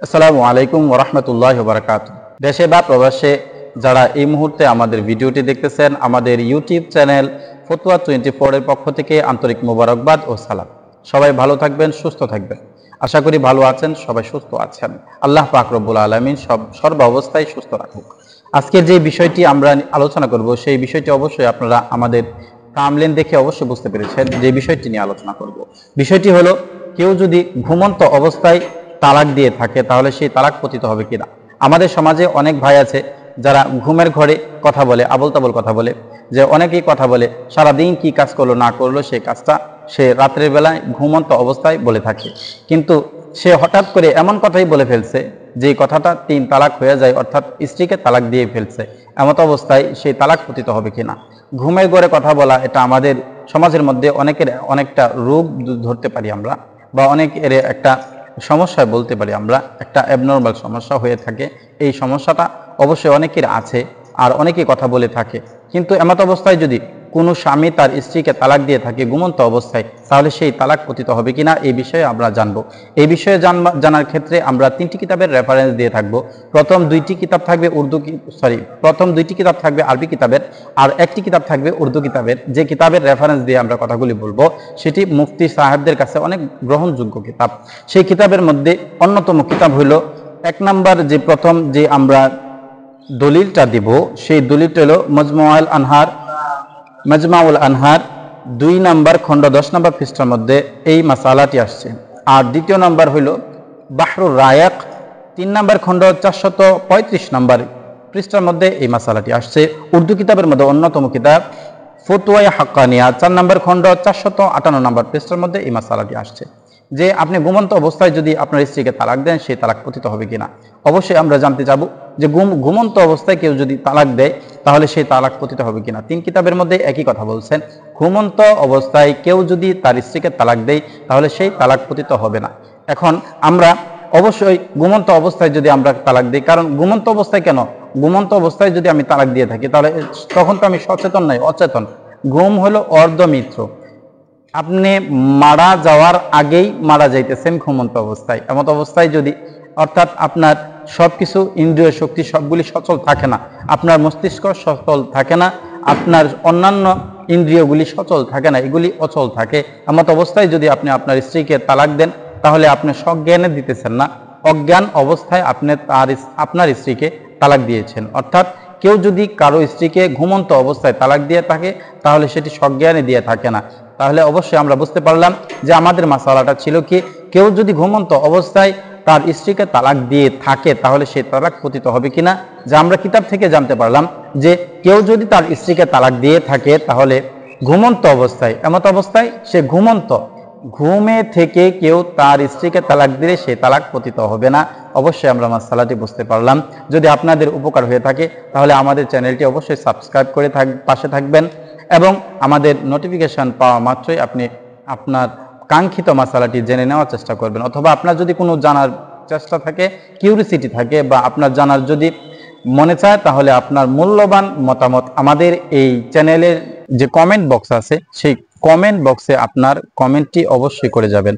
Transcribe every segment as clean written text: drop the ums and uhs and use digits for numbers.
আসসালামু আলাইকুম ওয়া রাহমাতুল্লাহি ওয়া বারাকাতুহু। দেশে বা প্রবাসে যারা এই মুহূর্তে আমাদের ভিডিওটি দেখতেছেন, আমাদের ইউটিউব চ্যানেল ফতোয়া 24 এর পক্ষ থেকে আন্তরিক মোবারকবাদ ও সালাম। সবাই ভালো থাকবেন, সুস্থ থাকবেন। আশা করি ভালো আছেন, সবাই সুস্থ আছেন। আল্লাহ পাক রব্বুল আলামিন সর্ব অবস্থায় সুস্থ রাখুক। আজকের যে বিষয়টি আমরা আলোচনা করব, সেই বিষয়টি অবশ্যই আপনারা আমাদের থাম্বনেল দেখে অবশ্যই বুঝতে পেরেছেন যে বিষয়টি নিয়ে আলোচনা করব। বিষয়টি হলো, কেউ যদি ঘুমন্ত অবস্থায় তালাক দিয়ে থাকে তাহলে সেই তালাক পতিত হবে কিনা। আমাদের সমাজে অনেক ভাই আছে যারা ঘুমের ঘরে কথা বলে, আবল তাবল কথা বলে, যে অনেকেই কথা বলে সারাদিন কি কাজ করলো না করলো সেই কাজটা সে রাত্রের বেলায় ঘুমন্ত অবস্থায় বলে থাকে, কিন্তু সে হঠাৎ করে এমন কথাই বলে ফেলছে যে কথাটা 3 তালাক হয়ে যায়, অর্থাৎ স্ত্রীকে তালাক দিয়ে ফেলছে। এমত অবস্থায় সেই তালাক পতিত হবে কিনা। ঘুমের ঘরে কথা বলা, এটা আমাদের সমাজের মধ্যে অনেকের অনেকটা রোগ ধরতে পারি আমরা, বা অনেকের একটা সমস্যায় বলতে পারি আমরা, একটা অ্যাবনর্মাল সমস্যা হয়ে থাকে। এই সমস্যাটা অবশ্যই অনেকের আছে আর অনেকেই কথা বলে থাকে। কিন্তু এমত অবস্থায় যদি কোনো স্বামী তার স্ত্রীকে তালাক দিয়ে থাকে ঘুমন্ত অবস্থায়, তাহলে সেই তালাক পতিত হবে কিনা এই বিষয়ে আমরা জানবো। এই বিষয়ে জানার ক্ষেত্রে আমরা 3টি কিতাবের রেফারেন্স দিয়ে থাকবো। প্রথম 2টি কিতাব থাকবে প্রথম 2টি কিতাব থাকবে আরবি কিতাবের, আর একটি কিতাব থাকবে উর্দু কিতাবের। যে কিতাবের রেফারেন্স দিয়ে আমরা কথাগুলি বলবো সেটি মুফতি সাহেবদের কাছে অনেক গ্রহণযোগ্য কিতাব। সেই কিতাবের মধ্যে অন্যতম কিতাব হলো 1 নম্বর, যে প্রথম যে আমরা দলিলটা দিব সেই দলিলটা হলো মাজমাউল আনহার 2 নম্বর খণ্ড 10 নম্বর পৃষ্ঠার মধ্যে এই মাসালাটি আসছে। আর দ্বিতীয় নম্বর হইল বাহরুর রায়াক 3 নম্বর খণ্ড 435 নম্বর পৃষ্ঠার মধ্যে এই মাসালাটি আসছে। উর্দু কিতাবের মধ্যে অন্যতম কিতাব ফতোয়া হাক্কানিয়া 4 নম্বর খণ্ড 458 নম্বর পৃষ্ঠার মধ্যে এই মাসালাটি আসছে, যে আপনি ঘুমন্ত অবস্থায় যদি আপনার স্ত্রীকে তালাক দেন সেই তালাক পতিত হবে কিনা। অবশ্যই আমরা জানতে যাব যে ঘুমন্ত অবস্থায় কেউ যদি তালাক দেয় তাহলে সেই তালাক পতিত হবে কিনা। 3 কিতাবের মধ্যে একই কথা বলছেন, ঘুমন্ত অবস্থায় কেউ যদি তার স্ত্রীকে তালাক দেয় তাহলে সেই তালাক পতিত হবে না। এখন আমরা অবশ্যই ঘুমন্ত অবস্থায় যদি আমরা তালাক দিই, কারণ ঘুমন্ত অবস্থায় কেন, ঘুমন্ত অবস্থায় যদি আমি তালাক দিয়ে থাকি তাহলে তখন তো আমি সচেতন নই, অচেতন। ঘুম হলো অর্ধমিত্র। আপনি মারা যাওয়ার আগেই মারা যাইতেছেন ঘুমন্ত অবস্থায়। এমত অবস্থায় যদি, অর্থাৎ আপনার সবকিছু ইন্দ্রিয় শক্তি সবগুলি সচল থাকে না, আপনার মস্তিষ্ক সচল থাকে না, আপনার অন্যান্য ইন্দ্রিয়গুলি সচল থাকে না, এগুলি অচল থাকে। এমত অবস্থায় যদি আপনি আপনার স্ত্রীকে তালাক দেন তাহলে আপনি সজ্ঞানে দিতেছেন না, অজ্ঞান অবস্থায় আপনি আপনার স্ত্রীকে তালাক দিয়েছেন। অর্থাৎ কেউ যদি কারো স্ত্রীকে ঘুমন্ত অবস্থায় তালাক দিয়ে থাকে তাহলে সেটি সজ্ঞানে দিয়ে থাকে না। তাহলে অবশ্যই আমরা বুঝতে পারলাম যে আমাদের মাসালাটা ছিল কি, কেউ যদি ঘুমন্ত অবস্থায় তার স্ত্রীকে তালাক দিয়ে থাকে তাহলে সেই তালাক পতিত হবে কিনা। যা আমরা কিতাব থেকে জানতে পারলাম যে কেউ যদি তার স্ত্রীকে তালাক দিয়ে থাকে তাহলে ঘুমন্ত অবস্থায়, এমত অবস্থায় সে ঘুমে থেকে কেউ তার স্ত্রীকে তালাক দিলে সেই তালাক পতিত হবে না। অবশ্যই আমরা মাসালাটি বুঝতে পারলাম। যদি আপনাদের উপকার হয়ে থাকে তাহলে আমাদের চ্যানেলটি অবশ্যই সাবস্ক্রাইব করে পাশে থাকবেন, এবং আমাদের নোটিফিকেশন পাওয়া মাত্রই আপনি আপনার কাঙ্ক্ষিত মাসালাটি জেনে নেওয়ার চেষ্টা করবেন। অথবা আপনার যদি কোনো জানার চেষ্টা থাকে, কিউরিসিটি থাকে, বা আপনার জানার যদি মনে চায় তাহলে আপনার মূল্যবান মতামত আমাদের এই চ্যানেলের যে কমেন্ট বক্স আছে সেই কমেন্ট বক্সে আপনার কমেন্টটি অবশ্যই করে যাবেন।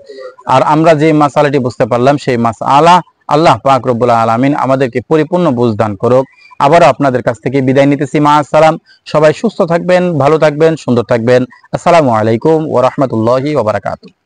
আর আমরা যে মাসালাটি বুঝতে পারলাম সেই মাসালা আল্লাহ পাক রব্বুল আলামিন আমাদেরকে পরিপূর্ণ বুঝ দান করুক। আবারও আপনাদের কাছ থেকে বিদায় নিতেছি। মা আসসালাম। সবাই সুস্থ থাকবেন, ভালো থাকবেন, সুন্দর থাকবেন। আসসালামু আলাইকুম ওয়া রাহমাতুল্লাহি ওয়া বারাকাতুহু।